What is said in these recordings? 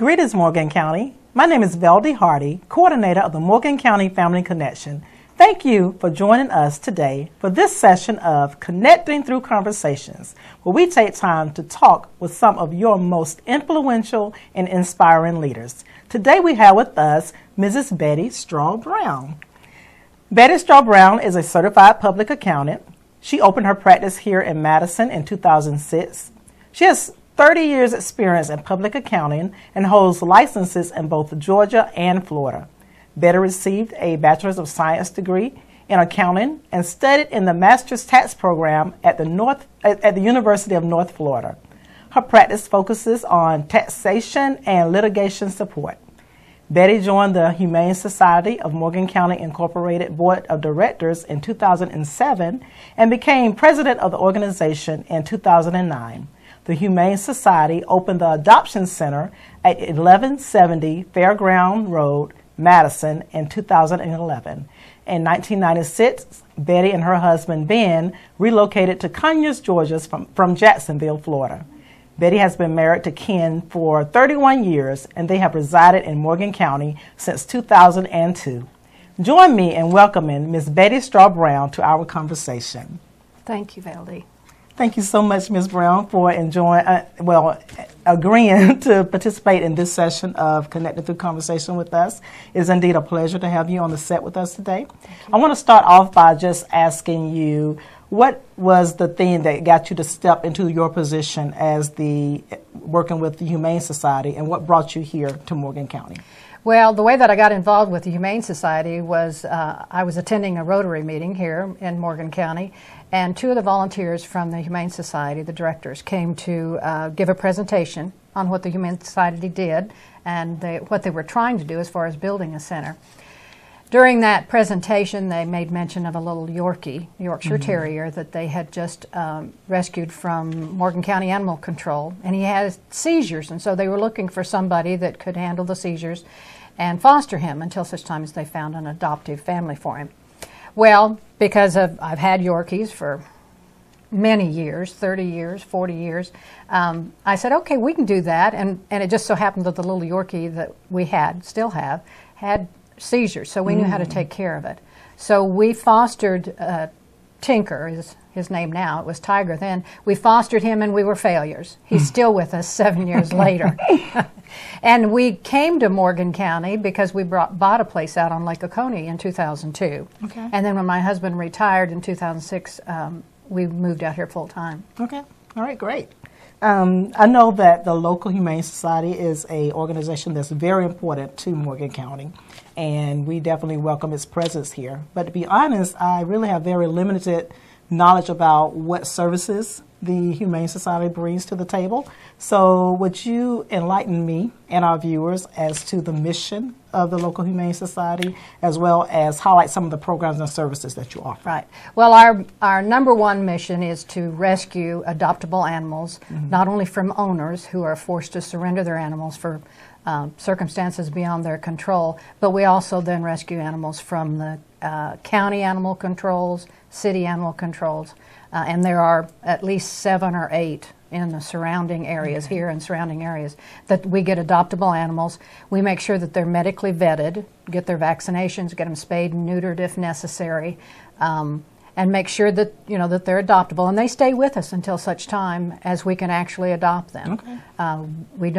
Greetings, Morgan County. My name is Velde T, coordinator of the Morgan County Family Connection. Thank you for joining us today for this session of Connecting Through Conversations, where we take time to talk with some of your most influential and inspiring leaders. Today we have with us Mrs. Betty Straw Brown. Betty Straw Brown is a certified public accountant. She opened her practice here in Madison in 2006. She has 30 years experience in public accounting and holds licenses in both Georgia and Florida. Betty received a Bachelor's of Science degree in accounting and studied in the Master's Tax program at the University of North Florida. Her practice focuses on taxation and litigation support. Betty joined the Humane Society of Morgan County Incorporated Board of Directors in 2007 and became president of the organization in 2009. The Humane Society opened the Adoption Center at 1170 Fairground Road, Madison in 2011. In 1996, Betty and her husband Ben relocated to Conyers, Georgia from Jacksonville, Florida. Betty has been married to Ken for 31 years, and they have resided in Morgan County since 2002. Join me in welcoming Ms. Betty Straw Brown to our conversation. Thank you, Velde. Thank you so much, Ms. Brown, for agreeing to participate in this session of Connected Through Conversation with us. It is indeed a pleasure to have you on the set with us today. I want to start off by just asking you, what was the thing that got you to step into your position as working with the Humane Society, and what brought you here to Morgan County? Well, the way that I got involved with the Humane Society was I was attending a Rotary meeting here in Morgan County, and two of the volunteers from the Humane Society, the directors, came to give a presentation on what the Humane Society did and what they were trying to do as far as building a center. During that presentation, they made mention of a little Yorkshire Terrier, that they had just rescued from Morgan County Animal Control, and he had seizures, and so they were looking for somebody that could handle the seizures and foster him until such time as they found an adoptive family for him. Well, because I've had Yorkies for many years, 30 years, 40 years, I said, okay, we can do that, and it just so happened that the little Yorkie that we still have, had seizures, so we knew how to take care of it. So we fostered Tinker, is his name now, it was Tiger then. We fostered him and we were failures. He's still with us 7 years later. And we came to Morgan County because we bought a place out on Lake Oconee in 2002. Okay. And then when my husband retired in 2006, we moved out here full time. Okay, all right, great. I know that the local Humane Society is an organization that's very important to Morgan County, and we definitely welcome its presence here. But to be honest, I really have very limited knowledge about what services the Humane Society brings to the table. So would you enlighten me and our viewers as to the mission of the local Humane Society, as well as highlight some of the programs and services that you offer? Right. Well, our number one mission is to rescue adoptable animals, not only from owners who are forced to surrender their animals for circumstances beyond their control, but we also then rescue animals from the county animal controls, city animal controls, and there are at least 7 or 8 in the surrounding areas, here and surrounding areas, that we get adoptable animals. We make sure that they're medically vetted, get their vaccinations, get them spayed and neutered if necessary, and make sure that that they're adoptable, and they stay with us until such time as we can actually adopt them. Okay. We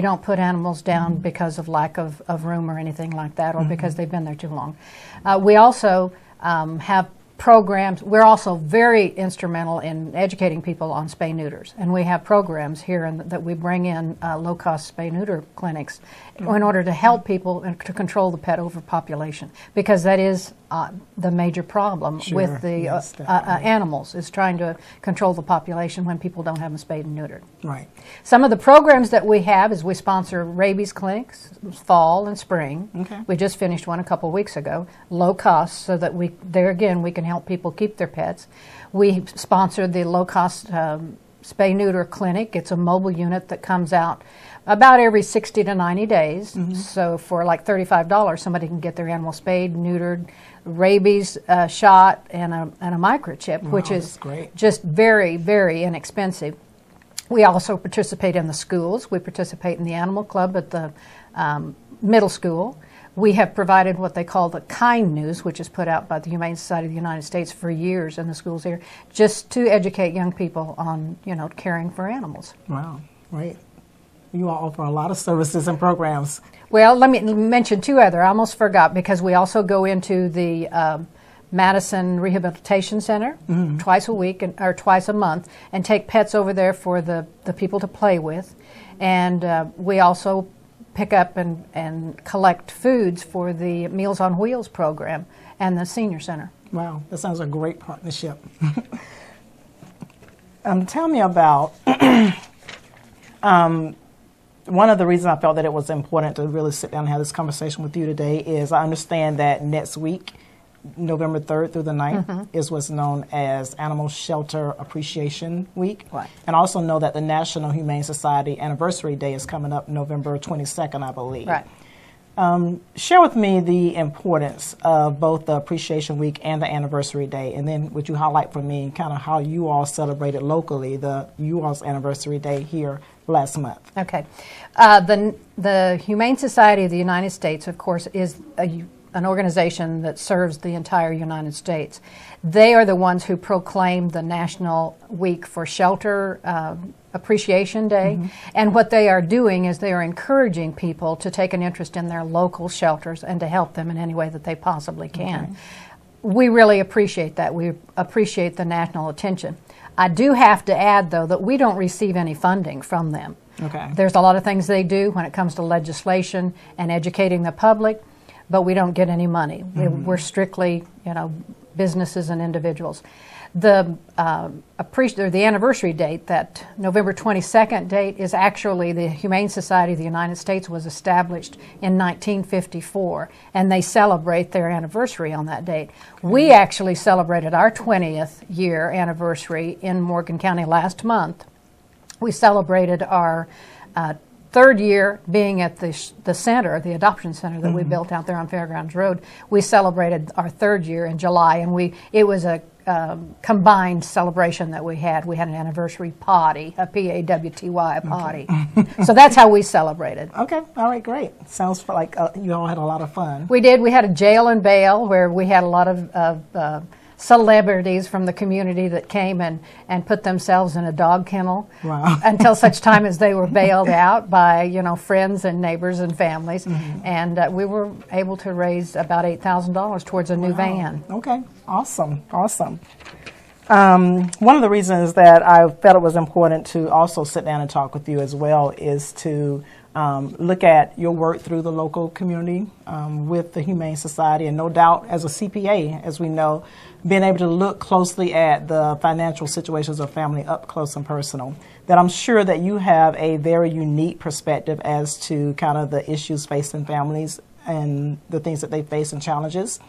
don't put animals down because of lack of room or anything like that, or because they've been there too long. We also have programs. We're also very instrumental in educating people on spay-neuters, and we have programs here that we bring in low-cost spay-neuter clinics in order to help people and to control the pet overpopulation, because that is the major problem with the animals, is trying to control the population when people don't have them spayed and neutered. Right. Some of the programs that we have is we sponsor rabies clinics fall and spring. Okay. We just finished one a couple weeks ago, low cost, so that we can help people keep their pets. We sponsored the low-cost spay-neuter clinic. It's a mobile unit that comes out about every 60 to 90 days. So for like $35, somebody can get their animal spayed, neutered, rabies shot, and a microchip, which is just very, very inexpensive. We also participate in the schools. We participate in the animal club at the middle school. We have provided what they call the Kind News, which is put out by the Humane Society of the United States for years in the schools here, just to educate young people on, caring for animals. Wow, great. You all offer a lot of services and programs. Well, let me mention two other. I almost forgot, because we also go into the Madison Rehabilitation Center twice a week or twice a month and take pets over there for the people to play with. And we also pick up and collect foods for the Meals on Wheels program and the Senior Center. Wow, that sounds like a great partnership. Tell me about one of the reasons I felt that it was important to really sit down and have this conversation with you today is I understand that next week, November 3rd through the 9th, is what's known as Animal Shelter Appreciation Week. Right. And I also know that the National Humane Society Anniversary Day is coming up November 22nd, I believe. Right. Share with me the importance of both the Appreciation Week and the Anniversary Day, and then would you highlight for me kind of how you all celebrated locally you all's Anniversary Day here last month? Okay. The Humane Society of the United States, of course, is an organization that serves the entire United States. They are the ones who proclaim the National Week for Shelter Appreciation Day. And what they are doing is they are encouraging people to take an interest in their local shelters and to help them in any way that they possibly can. Okay. We really appreciate that. We appreciate the national attention. I do have to add, though, that we don't receive any funding from them. Okay. There's a lot of things they do when it comes to legislation and educating the public, but we don't get any money. We're strictly, businesses and individuals. The anniversary date, that November 22nd date, is actually the Humane Society of the United States was established in 1954, and they celebrate their anniversary on that date. We actually celebrated our 20th year anniversary in Morgan County last month. We celebrated our third year being at the center, the adoption center that we built out there on Fairgrounds Road. We celebrated our third year in July, and it was a combined celebration that we had. We had an anniversary potty, a P-A-W-T-Y, potty. So that's how we celebrated. Okay, all right, great. Sounds like you all had a lot of fun. We did. We had a jail and bail where we had a lot of celebrities from the community that came and put themselves in a dog kennel. Wow. Until such time as they were bailed out by friends and neighbors and families. And we were able to raise about $8,000 towards a new van. Okay, awesome. One of the reasons that I felt it was important to also sit down and talk with you as well is to look at your work through the local community with the Humane Society, and no doubt as a CPA, as we know, being able to look closely at the financial situations of family up close and personal, that I'm sure that you have a very unique perspective as to kind of the issues facing families and the things that they face and challenges.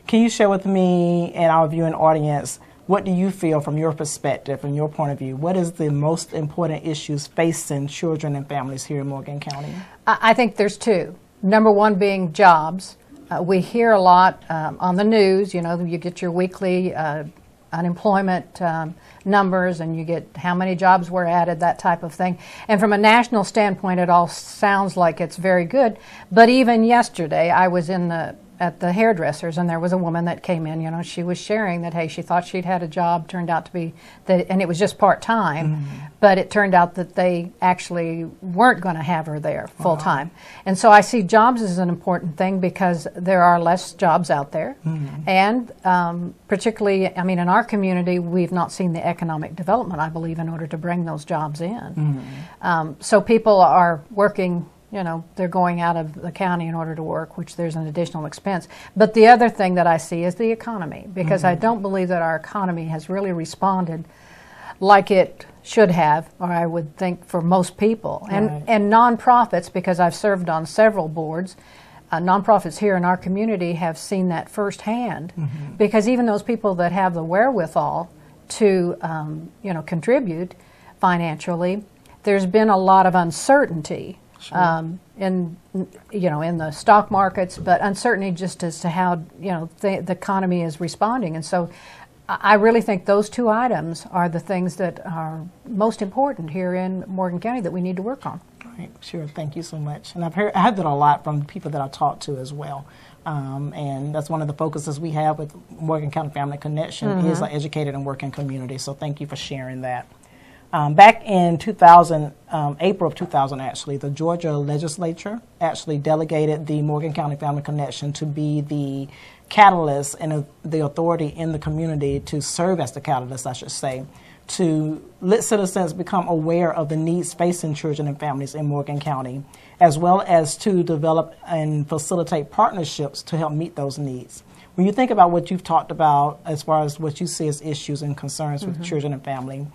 Can you share with me and our viewing audience, what do you feel from your perspective, from your point of view? What is the most important issues facing children and families here in Morgan County? I think there's two. Number one being jobs. We hear a lot on the news, you get your weekly unemployment numbers and you get how many jobs were added, that type of thing. And from a national standpoint, it all sounds like it's very good. But even yesterday, I was at the hairdressers, and there was a woman that came in, she was sharing that, hey, she thought she'd had a job, turned out to be, and it was just part-time, but it turned out that they actually weren't going to have her there full-time. And so I see jobs as an important thing because there are less jobs out there, and particularly, in our community, we've not seen the economic development, I believe, in order to bring those jobs in. So people are working, they're going out of the county in order to work, which there's an additional expense. But the other thing that I see is the economy, because I don't believe that our economy has really responded like it should have, or I would think for most people. And nonprofits, because I've served on several boards, nonprofits here in our community have seen that firsthand, because even those people that have the wherewithal to contribute financially, there's been a lot of uncertainty. In the stock markets, but uncertainty just as to how the economy is responding. And so I really think those two items are the things that are most important here in Morgan County that we need to work on. Right, sure. Thank you so much. And I heard that a lot from people that I talked to as well. And that's one of the focuses we have with Morgan County Family Connection is an educated and working community. So thank you for sharing that. Back in 2000, April of 2000, actually, the Georgia legislature actually delegated the Morgan County Family Connection to be the catalyst and the authority in the community to serve as the catalyst, I should say, to let citizens become aware of the needs facing children and families in Morgan County, as well as to develop and facilitate partnerships to help meet those needs. When you think about what you've talked about as far as what you see as issues and concerns with children and family,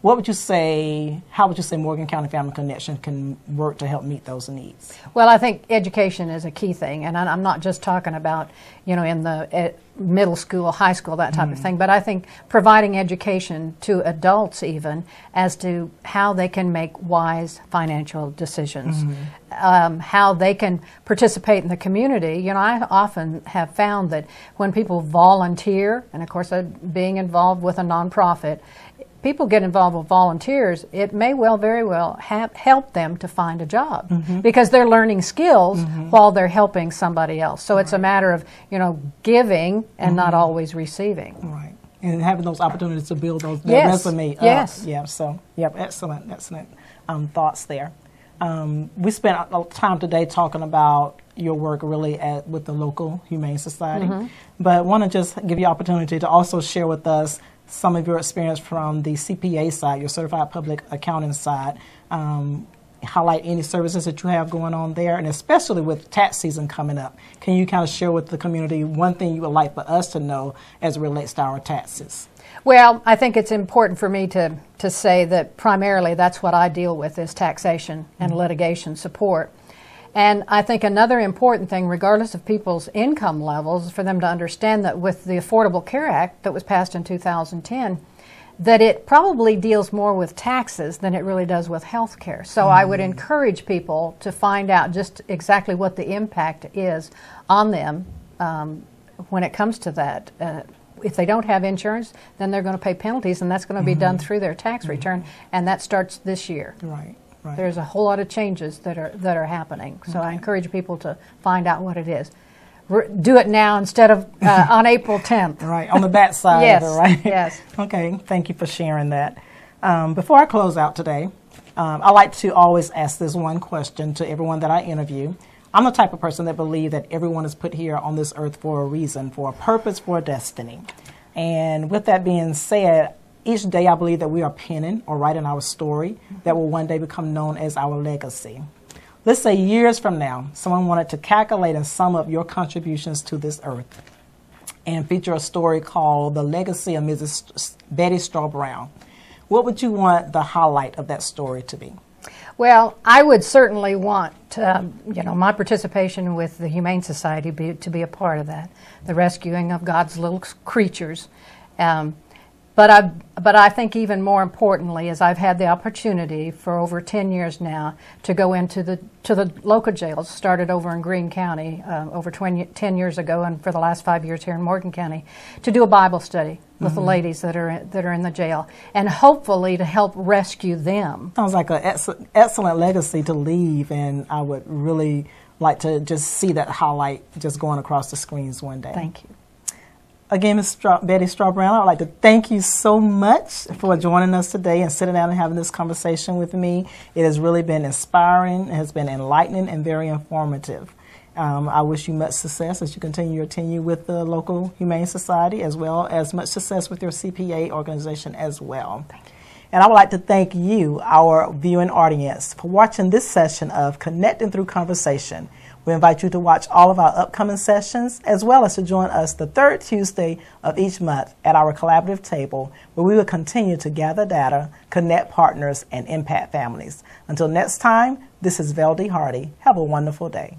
what would you say, how would you say Morgan County Family Connection can work to help meet those needs? Well, I think education is a key thing, and I'm not just talking about, in the middle school, high school, that type of thing, but I think providing education to adults even as to how they can make wise financial decisions, how they can participate in the community. I often have found that when people volunteer, and of course being involved with a nonprofit, people get involved with volunteers, it may very well help them to find a job because they're learning skills while they're helping somebody else. So it's a matter of, giving and not always receiving. Right. And having those opportunities to build those resume up. Yes. Yeah, so, excellent thoughts there. We spent a lot of time today talking about your work really with the local Humane Society, but want to just give you opportunity to also share with us some of your experience from the CPA side, your Certified Public Accounting side. Highlight any services that you have going on there, and especially with tax season coming up. Can you kind of share with the community one thing you would like for us to know as it relates to our taxes? Well, I think it's important for me to say that primarily that's what I deal with is taxation and litigation support. And I think another important thing, regardless of people's income levels, is for them to understand that with the Affordable Care Act that was passed in 2010, that it probably deals more with taxes than it really does with health care. So I would encourage people to find out just exactly what the impact is on them when it comes to that. If they don't have insurance, then they're going to pay penalties, and that's going to be done through their tax return, and that starts this year. Right. Right. There's a whole lot of changes that are happening. So I encourage people to find out what it is. Do it now instead of on April 10th. Right, on the back side yes, of it, right? Yes. Okay, thank you for sharing that. Before I close out today, I like to always ask this one question to everyone that I interview. I'm the type of person that believes that everyone is put here on this earth for a reason, for a purpose, for a destiny. And with that being said, each day I believe that we are penning or writing our story that will one day become known as our legacy. Let's say years from now, someone wanted to calculate and sum up your contributions to this earth and feature a story called The Legacy of Mrs. Betty Straw Brown. What would you want the highlight of that story to be? Well, I would certainly want my participation with the Humane Society to be a part of that, the rescuing of God's little creatures. But I think even more importantly is I've had the opportunity for over 10 years now to go into the local jails, started over in Greene County over 10 years ago, and for the last 5 years here in Morgan County, to do a Bible study with the ladies that are in the jail, and hopefully to help rescue them. Sounds like an excellent legacy to leave, and I would really like to just see that highlight just going across the screens one day. Thank you. Again, Ms. Betty Straw Brown, I'd like to thank you so much for joining us today and sitting down and having this conversation with me. It has really been inspiring, it has been enlightening, and very informative. I wish you much success as you continue your tenure with the local Humane Society, as well as much success with your CPA organization as well. Thank you. And I would like to thank you, our viewing audience, for watching this session of Connecting Through Conversation. We invite you to watch all of our upcoming sessions, as well as to join us the third Tuesday of each month at our collaborative table, where we will continue to gather data, connect partners, and impact families. Until next time, this is Velde Hardy. Have a wonderful day.